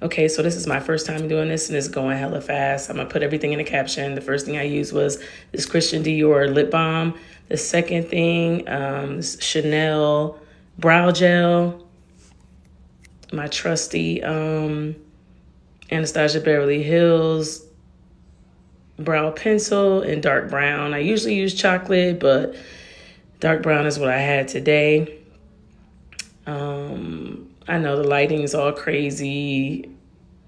Okay, so this is my first time doing this and it's going hella fast. I'm gonna put everything in the caption. The first thing I used was this Christian Dior lip balm. The second thing, this Chanel brow gel. My trusty Anastasia Beverly Hills brow pencil in dark brown. I usually use chocolate, but dark brown is what I had today. I know the lighting is all crazy.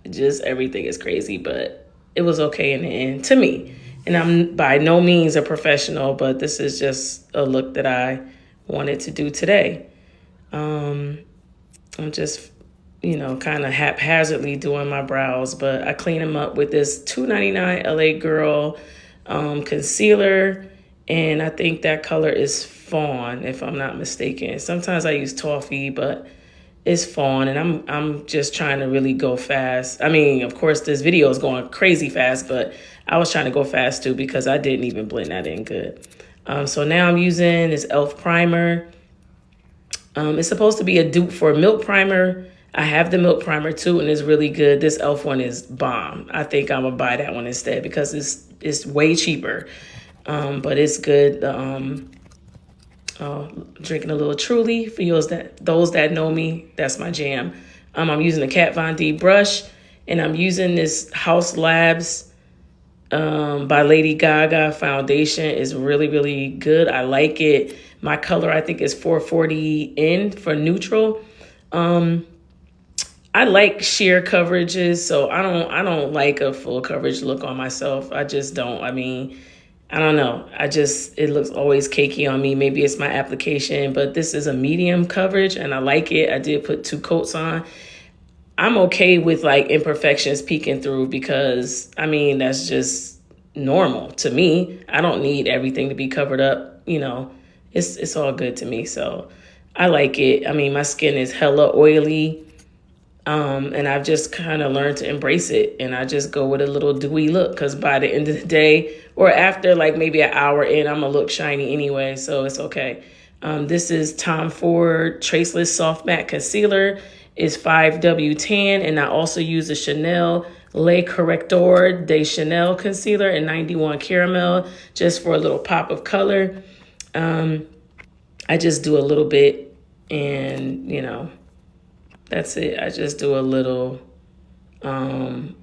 Just everything is crazy, but it was okay in the end to me. And I'm by no means a professional, but this is just a look that I wanted to do today. I'm just, kind of haphazardly doing my brows, but I clean them up with this $2.99 LA Girl concealer. And I think that color is fawn, if I'm not mistaken. Sometimes I use toffee, but it's fawn, and I'm just trying to really go fast. I mean, of course, this video is going crazy fast, but I was trying to go fast too because I didn't even blend that in good. So now I'm using this e.l.f. primer. It's supposed to be a dupe for a milk primer. I have the milk primer too, and it's really good. This e.l.f. one is bomb. I think I'm gonna buy that one instead because it's way cheaper. But it's good. Drinking a little Truly for those that know me. That's my jam. I'm using the Kat Von D brush, and I'm using this House Labs by Lady Gaga foundation. It's really, really good. I like it. My color, I think, is 440N for neutral. I like sheer coverages, so I don't like a full coverage look on myself. I just don't. I don't know. It looks always cakey on me. Maybe it's my application, but this is a medium coverage and I like it. I did put 2 coats on. I'm okay with like imperfections peeking through because that's just normal to me. I don't need everything to be covered up. It's all good to me. So I like it. My skin is hella oily. And I've just kind of learned to embrace it, and I just go with a little dewy look because by the end of the day or after like maybe an hour in, I'm gonna look shiny anyway, so it's okay. This is Tom Ford Traceless Soft Matte Concealer. It's 5W Tan, and I also use a Chanel Le Corrector de Chanel Concealer in 91 Caramel just for a little pop of color. I just do a little bit and, that's it. I just do a little, under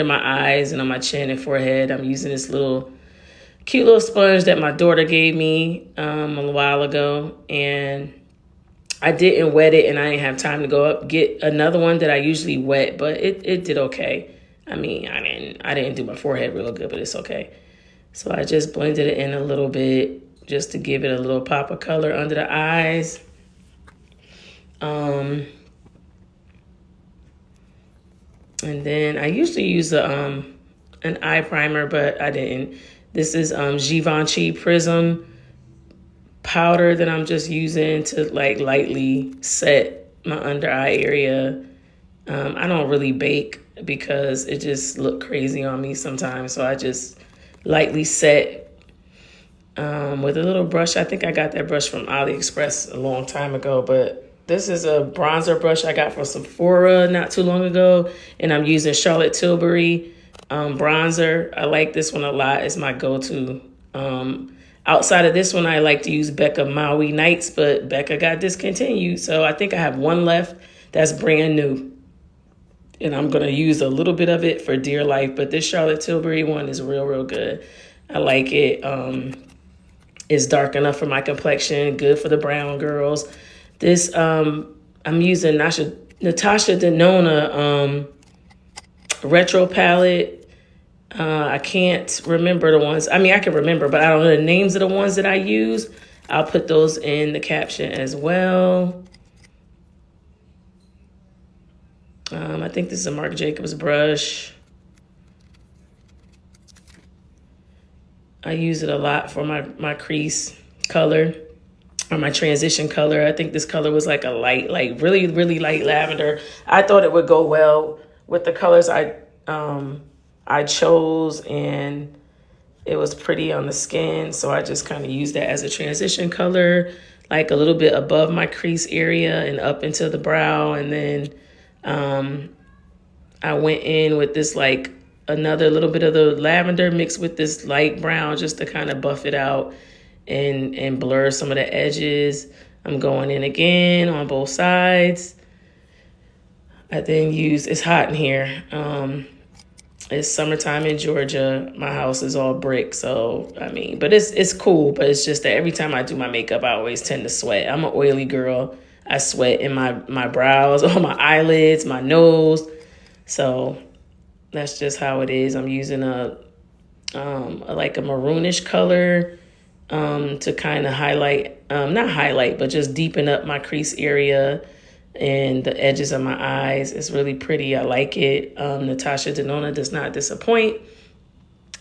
my eyes and on my chin and forehead. I'm using this cute little sponge that my daughter gave me a while ago. And I didn't wet it and I didn't have time to go up, get another one that I usually wet, but it did okay. I didn't do my forehead real good, but it's okay. So I just blended it in a little bit just to give it a little pop of color under the eyes. And then I usually use an eye primer, but I didn't. This is Givenchy Prism powder that I'm just using to like lightly set my under eye area. I don't really bake because it just look crazy on me sometimes. So I just lightly set with a little brush. I think I got that brush from AliExpress a long time ago, but this is a bronzer brush I got from Sephora not too long ago, and I'm using Charlotte Tilbury bronzer. I like this one a lot. It's my go-to. Outside of this one, I like to use Becca Maui Nights, but Becca got discontinued, so I think I have one left that's brand new, and I'm going to use a little bit of it for dear life, but this Charlotte Tilbury one is real, real good. I like it. It's dark enough for my complexion, good for the brown girls. This, I'm using Natasha Denona retro palette. I can't remember the ones. I can remember, but I don't know the names of the ones that I use. I'll put those in the caption as well. I think this is a Marc Jacobs brush. I use it a lot for my crease color. Or my transition color. I think this color was like a light, like really, really light lavender. I thought it would go well with the colors I chose, and it was pretty on the skin. So I just kind of used that as a transition color, like a little bit above my crease area and up into the brow. And then I went in with this like another little bit of the lavender mixed with this light brown just to kind of buff it out and blur some of the edges. I'm going in again on both sides. I then use, it's hot in here. It's summertime in Georgia. My house is all brick, so I mean, but it's cool. But it's just that every time I do my makeup, I always tend to sweat. I'm an oily girl. I sweat in my brows, on my eyelids, my nose. So that's just how it is. I'm using a like a maroonish color to kind of highlight, not highlight, but just deepen up my crease area and the edges of my eyes. It's really pretty. I like it. Natasha Denona does not disappoint.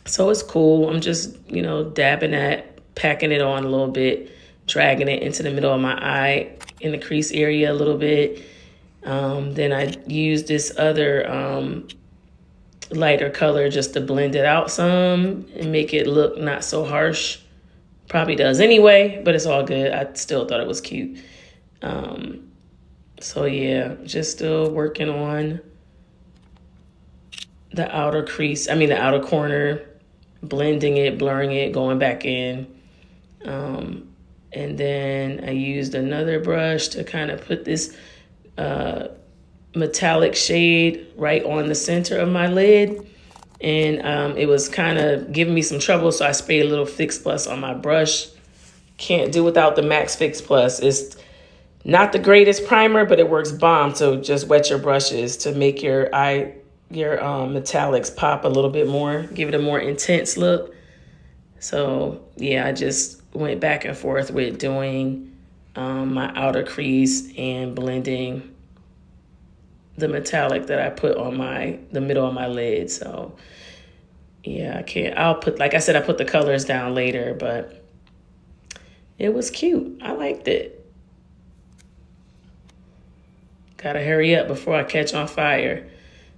So it's cool. I'm just, dabbing that, packing it on a little bit, dragging it into the middle of my eye in the crease area a little bit. Then I use this other lighter color just to blend it out some and make it look not so harsh. Probably does anyway, but it's all good. I still thought it was cute. So yeah, just still working on the outer crease, the outer corner, blending it, blurring it, going back in. And then I used another brush to kind of put this metallic shade right on the center of my lid. And it was kind of giving me some trouble, so I sprayed a little Fix Plus on my brush. Can't do without the Max Fix Plus. It's not the greatest primer, but it works bomb to just wet your brushes to make your metallics pop a little bit more, give it a more intense look. So yeah, I just went back and forth with doing my outer crease and blending the metallic that I put on the middle of my lid. So yeah, I'll put, like I said, I put the colors down later, but it was cute. I liked it. Gotta hurry up before I catch on fire.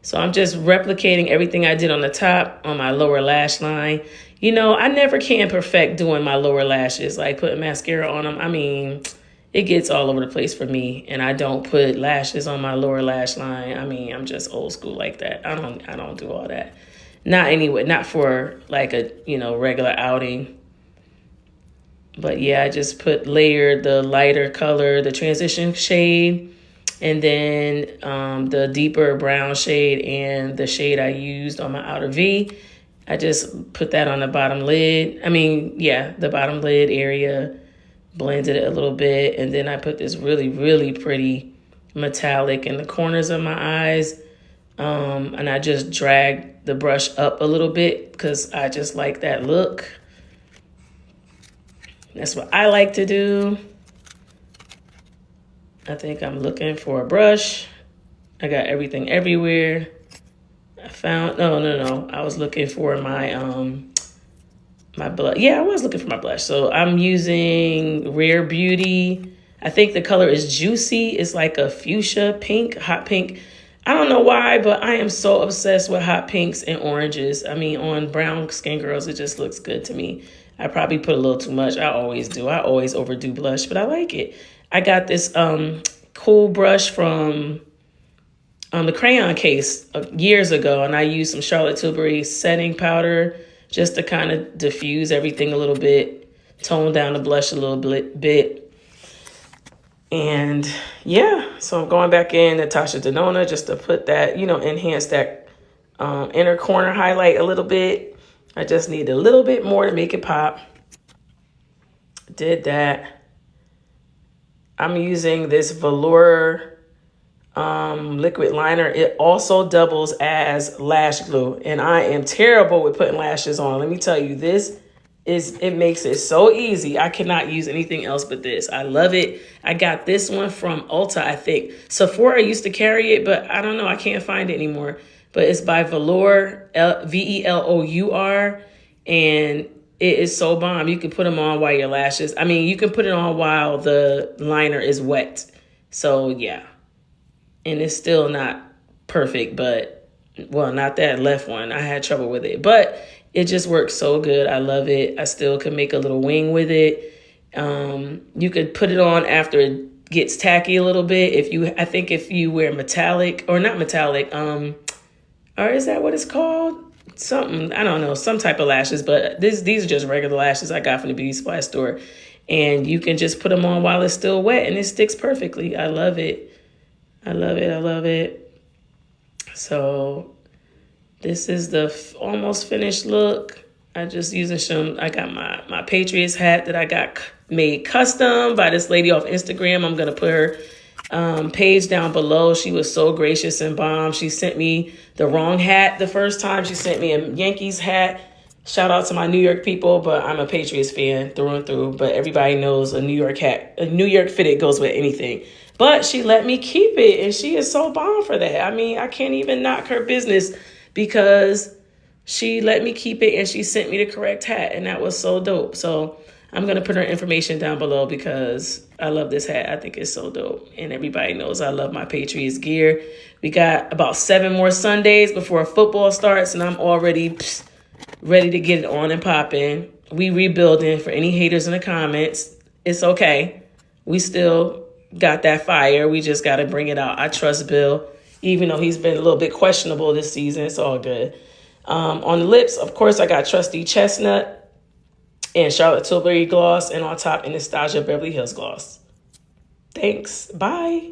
So I'm just replicating everything I did on the top on my lower lash line. I never can perfect doing my lower lashes, like putting mascara on them. It gets all over the place for me, and I don't put lashes on my lower lash line. I'm just old school like that. I don't do all that. Not anyway, not for like a, regular outing. But yeah, I just layered the lighter color, the transition shade, and then the deeper brown shade and the shade I used on my outer V. I just put that on the bottom lid. The bottom lid area, blended it a little bit. And then I put this really, really pretty metallic in the corners of my eyes. And I just dragged the brush up a little bit because I just like that look. That's what I like to do. I think I'm looking for a brush. I got everything everywhere. I found, no. I was looking for my blush. Yeah, I was looking for my blush. So I'm using Rare Beauty. I think the color is Juicy. It's like a fuchsia pink, hot pink. I don't know why, but I am so obsessed with hot pinks and oranges. On brown skin girls, it just looks good to me. I probably put a little too much. I always do. I always overdo blush, but I like it. I got this cool brush from the crayon case years ago, and I used some Charlotte Tilbury setting powder just to kind of diffuse everything a little bit, tone down the blush a little bit. And yeah, so I'm going back in Natasha Denona just to put that, enhance that inner corner highlight a little bit. I just need a little bit more to make it pop. Did that. I'm using this velour liquid liner. It also doubles as lash glue, and I am terrible with putting lashes on. Let me tell you, it makes it so easy. I cannot use anything else but this. I love it. I got this one from Ulta, I think. Sephora used to carry it, but I don't know. I can't find it anymore. But it's by Velour, Velour, and it is so bomb. You can put them on while your lashes, you can put it on while the liner is wet. So yeah. And it's still not perfect, but, well, not that left one. I had trouble with it, but it just works so good. I love it. I still can make a little wing with it. You could put it on after it gets tacky a little bit. I think if you wear metallic, or not metallic, or is that what it's called? Something, I don't know, some type of lashes, but these are just regular lashes I got from the beauty supply store. And you can just put them on while it's still wet and it sticks perfectly. I love it. I love it. I love it. So this is the almost finished look. I just using some, I got my Patriots hat that I got made custom by this lady off Instagram. I'm going to put her page down below. She was so gracious and bomb. She sent me the wrong hat the first time. She sent me a Yankees hat. Shout out to my New York people, but I'm a Patriots fan through and through. But everybody knows a New York hat, a New York fitted goes with anything. But she let me keep it, and she is so bomb for that. I mean, I can't even knock her business because she let me keep it and she sent me the correct hat, and that was so dope. So I'm going to put her information down below because I love this hat. I think it's so dope. And everybody knows I love my Patriots gear. We got about 7 more Sundays before football starts, and I'm already ready to get it on and popping. We rebuilding. For any haters in the comments, it's okay. We still got that fire. We just got to bring it out. I trust Bill, even though he's been a little bit questionable this season. It's all good. On the lips, of course, I got Trusty Chestnut and Charlotte Tilbury gloss, and on top, Anastasia Beverly Hills gloss. Thanks. Bye.